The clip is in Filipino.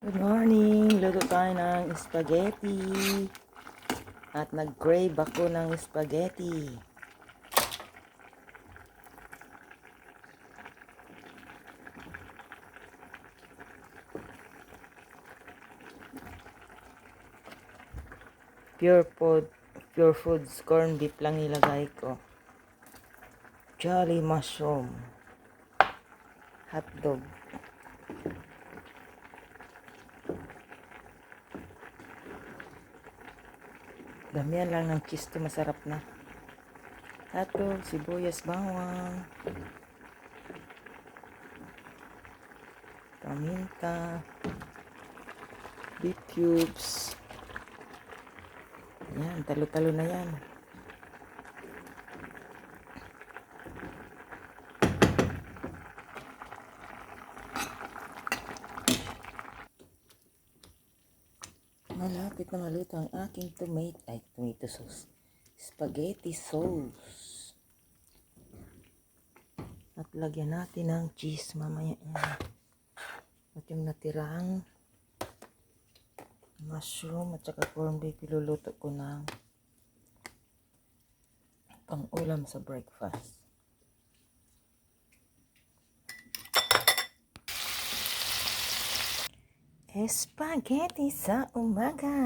Good morning! Luto tayo ng spaghetti. At nag-crave ako ng spaghetti. Pure Foods corn beef lang ilagay ko. Jolly mushroom. Hotdog. Damihan lang ng cheese to, masarap na. Hotdog, sibuyas, bawang. Paminta. Beef cubes. Yan, talo-talo na yan. Malapit na maluto ang aking tomato sauce. Spaghetti sauce. At lagyan natin ng cheese mamaya. At yung natirang mushroom at saka corned beef, iluluto ko ng pang-ulam sa breakfast. Spaghetti sa umaga.